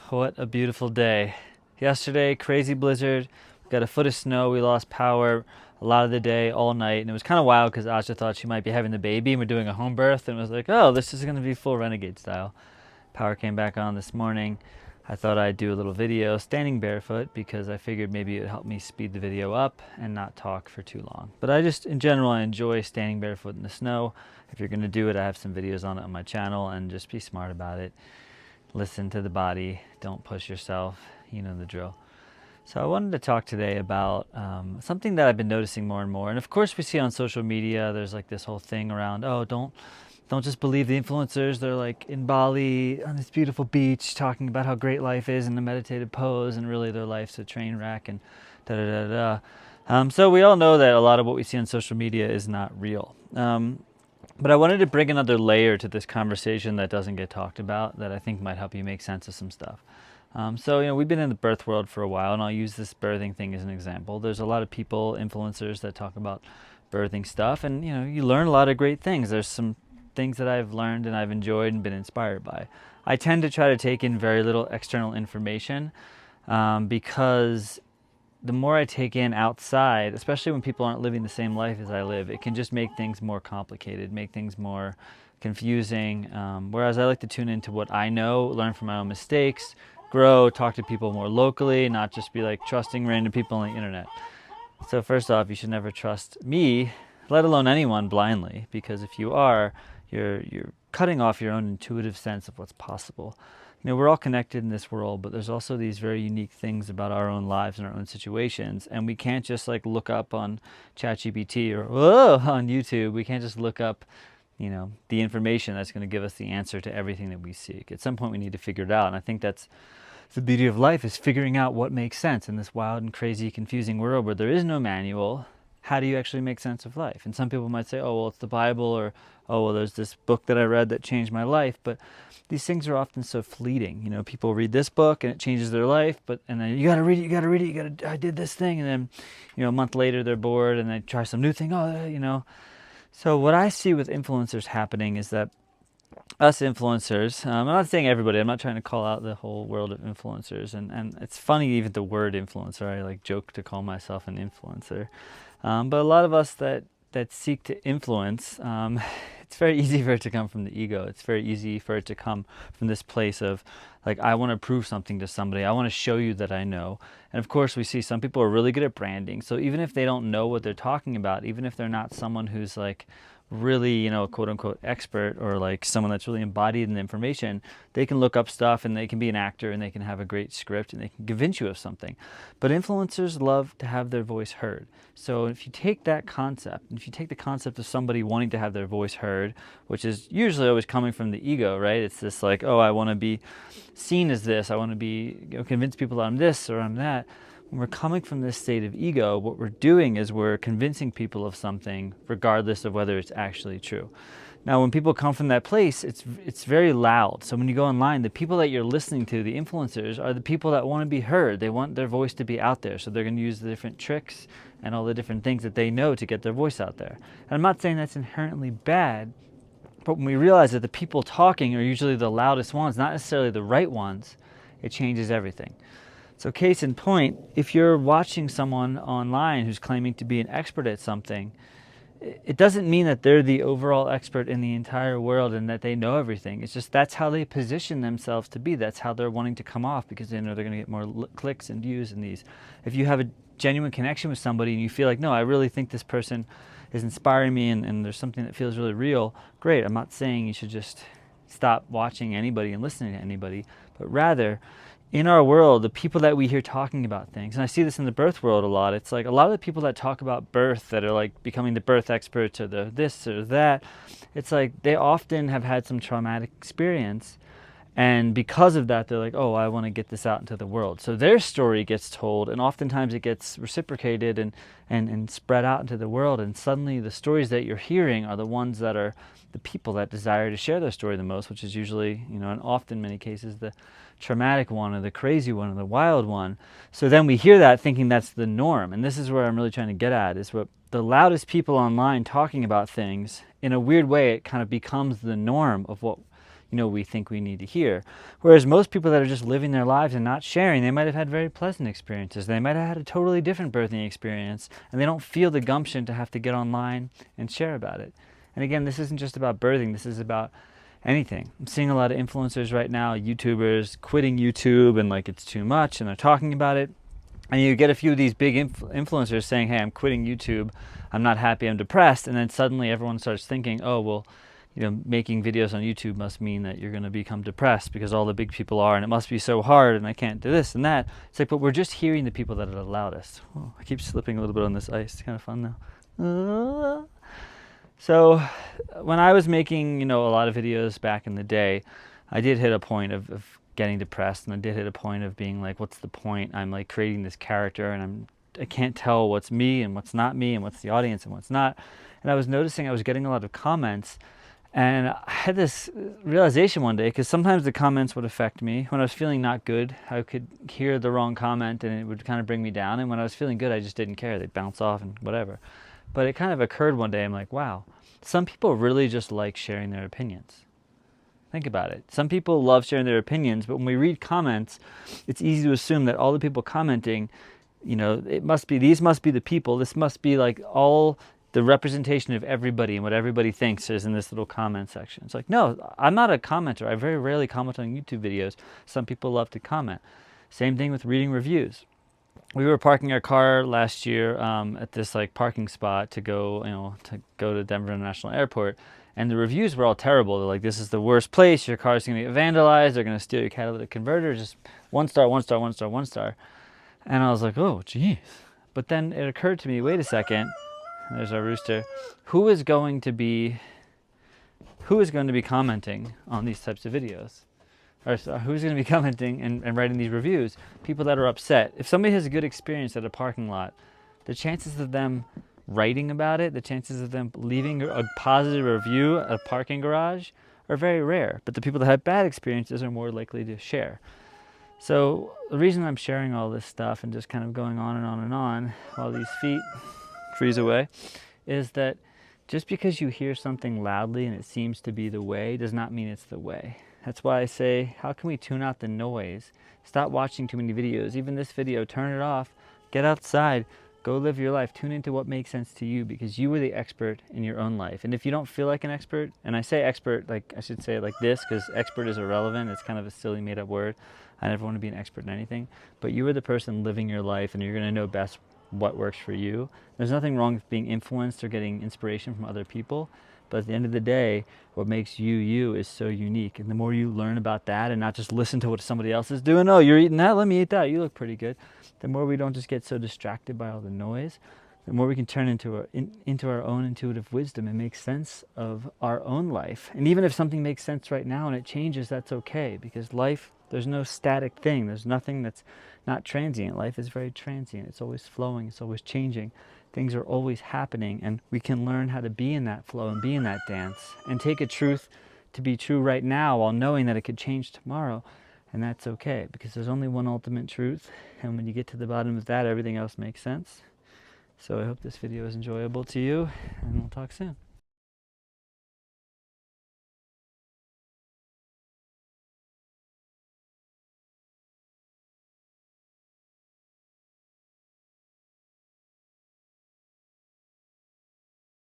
What a beautiful day. Yesterday, crazy blizzard. We got a foot of snow. We lost power a lot of the day, all night. And it was kind of wild because Asha thought she might be having the baby and we're doing a home birth. And it was like, oh, this is going to be full renegade style. Power came back on this morning. I thought I'd do a little video standing barefoot because I figured maybe it would help me speed the video up and not talk for too long. But in general, I enjoy standing barefoot in the snow. If you're going to do it, I have some videos on it on my channel, and just be smart about it. Listen to the body, don't push yourself, you know the drill. So I wanted to talk today about something that I've been noticing more and more. And of course we see on social media, there's like this whole thing around, oh, don't just believe the influencers. They're like in Bali on this beautiful beach talking about how great life is in a meditative pose, and really their life's a train wreck and da da da da. So we all know that a lot of what we see on social media is not real. But I wanted to bring another layer to this conversation that doesn't get talked about, that I think might help you make sense of some stuff. We've been in the birth world for a while, and I'll use this birthing thing as an example. There's a lot of people, influencers, that talk about birthing stuff, and you learn a lot of great things. There's some things that I've learned and I've enjoyed and been inspired by. I tend to try to take in very little external information because the more I take in outside, especially when people aren't living the same life as I live, it can just make things more complicated, make things more confusing. Whereas I like to tune into what I know, learn from my own mistakes, grow, talk to people more locally, not just be like trusting random people on the internet. So first off, you should never trust me, let alone anyone, blindly, because if you are, you're cutting off your own intuitive sense of what's possible. We're all connected in this world, but there's also these very unique things about our own lives and our own situations, and we can't just like look up on ChatGPT or on YouTube. We can't just look up, the information that's going to give us the answer to everything that we seek. At some point, we need to figure it out, and I think that's the beauty of life, is figuring out what makes sense in this wild and crazy, confusing world where there is no manual. How do you actually make sense of life? And some people might say, oh, well, it's the Bible, or, oh, well, there's this book that I read that changed my life. But these things are often so fleeting. People read this book and it changes their life, and then you got to read it, I did this thing. And then, a month later they're bored and they try some new thing. So what I see with influencers happening is that us influencers, I'm not saying everybody, I'm not trying to call out the whole world of influencers. And it's funny, even the word influencer, I like joke to call myself an influencer. But a lot of us that seek to influence, it's very easy for it to come from the ego. It's very easy for it to come from this place of, like, I want to prove something to somebody. I want to show you that I know. And of course, we see some people are really good at branding. So even if they don't know what they're talking about, even if they're not someone who's like really, quote unquote expert, or like someone that's really embodied in the information, they can look up stuff and they can be an actor and they can have a great script and they can convince you of something. But influencers love to have their voice heard. So if you take that concept, if you take the concept of somebody wanting to have their voice heard, which is usually always coming from the ego, right? It's this like, oh, I want to be seen as this. I want to be, convince people that I'm this or I'm that. When we're coming from this state of ego, what we're doing is we're convincing people of something regardless of whether it's actually true. Now, when people come from that place, it's very loud. So when you go online, the people that you're listening to, the influencers, are the people that want to be heard. They want their voice to be out there. So they're going to use the different tricks and all the different things that they know to get their voice out there. And I'm not saying that's inherently bad, but when we realize that the people talking are usually the loudest ones, not necessarily the right ones, it changes everything. So case in point, if you're watching someone online who's claiming to be an expert at something, it doesn't mean that they're the overall expert in the entire world and that they know everything. It's just that's how they position themselves to be. That's how they're wanting to come off, because they know they're going to get more clicks and views in these. If you have a genuine connection with somebody and you feel like, no, I really think this person is inspiring me and there's something that feels really real, great. I'm not saying you should just stop watching anybody and listening to anybody, but rather, in our world, the people that we hear talking about things, and I see this in the birth world a lot, it's like a lot of the people that talk about birth, that are like becoming the birth experts or the this or that, it's like they often have had some traumatic experience, and because of that, they're like, oh, I want to get this out into the world. So their story gets told, and oftentimes it gets reciprocated and spread out into the world, and suddenly the stories that you're hearing are the ones that are the people that desire to share their story the most, which is usually, and often in many cases, the traumatic one or the crazy one or the wild one. So then we hear that thinking that's the norm. And this is where I'm really trying to get at, is what the loudest people online talking about things, in a weird way, it kind of becomes the norm of what we think we need to hear. Whereas most people that are just living their lives and not sharing, they might have had very pleasant experiences. They might have had a totally different birthing experience, and they don't feel the gumption to have to get online and share about it. And again, this isn't just about birthing, this is about anything. I'm seeing a lot of influencers right now, YouTubers quitting YouTube and like it's too much, and they're talking about it. And you get a few of these big influencers saying, hey, I'm quitting YouTube, I'm not happy, I'm depressed. And then suddenly everyone starts thinking, oh, well, making videos on YouTube must mean that you're going to become depressed because all the big people are, and it must be so hard, and I can't do this and that. It's like, but we're just hearing the people that are the loudest. Oh, I keep slipping a little bit on this ice. It's kind of fun now. So when I was making, a lot of videos back in the day, I did hit a point of getting depressed, and I did hit a point of being like, what's the point? I'm like creating this character, and I can't tell what's me and what's not me and what's the audience and what's not. And I was noticing I was getting a lot of comments, and I had this realization one day, because sometimes the comments would affect me. When I was feeling not good, I could hear the wrong comment and it would kind of bring me down. And when I was feeling good, I just didn't care. They'd bounce off and whatever. But it kind of occurred one day, I'm like, wow, some people really just like sharing their opinions. Think about it. Some people love sharing their opinions, but when we read comments, it's easy to assume that all the people commenting, these must be the people. This must be like all the representation of everybody and what everybody thinks is in this little comment section. It's like, no, I'm not a commenter. I very rarely comment on YouTube videos. Some people love to comment. Same thing with reading reviews. We were parking our car last year at this like parking spot to go to Denver International Airport, and the reviews were all terrible. They're like, this is the worst place. Your car's going to get vandalized. They're going to steal your catalytic converter. Just 1 star, 1 star, 1 star, 1 star. And I was like, oh, geez. But then it occurred to me, wait a second. There's our rooster. Who is going to be commenting on these types of videos? Or who's going to be commenting and writing these reviews? People that are upset. If somebody has a good experience at a parking lot, the chances of them writing about it, the chances of them leaving a positive review at a parking garage are very rare. But the people that have bad experiences are more likely to share. So the reason I'm sharing all this stuff and just kind of going on and on and on while these feet freeze away is that just because you hear something loudly and it seems to be the way does not mean it's the way. That's why I say, how can we tune out the noise? Stop watching too many videos. Even this video, turn it off, get outside, go live your life. Tune into what makes sense to you, because you are the expert in your own life. And if you don't feel like an expert, and I say expert, like I should say it like this, because expert is irrelevant. It's kind of a silly made up word. I never want to be an expert in anything. But you are the person living your life, and you're going to know best what works for you. There's nothing wrong with being influenced or getting inspiration from other people. But at the end of the day, what makes you you is so unique. And the more you learn about that and not just listen to what somebody else is doing, oh, you're eating that, let me eat that, you look pretty good. The more we don't just get so distracted by all the noise, the more we can turn into our own intuitive wisdom and make sense of our own life. And even if something makes sense right now and it changes, that's okay. Because life, there's no static thing. There's nothing that's not transient. Life is very transient. It's always flowing. It's always changing. Things are always happening, and we can learn how to be in that flow and be in that dance and take a truth to be true right now while knowing that it could change tomorrow. And that's okay, because there's only one ultimate truth, and when you get to the bottom of that, everything else makes sense. So I hope this video is enjoyable to you, and we'll talk soon.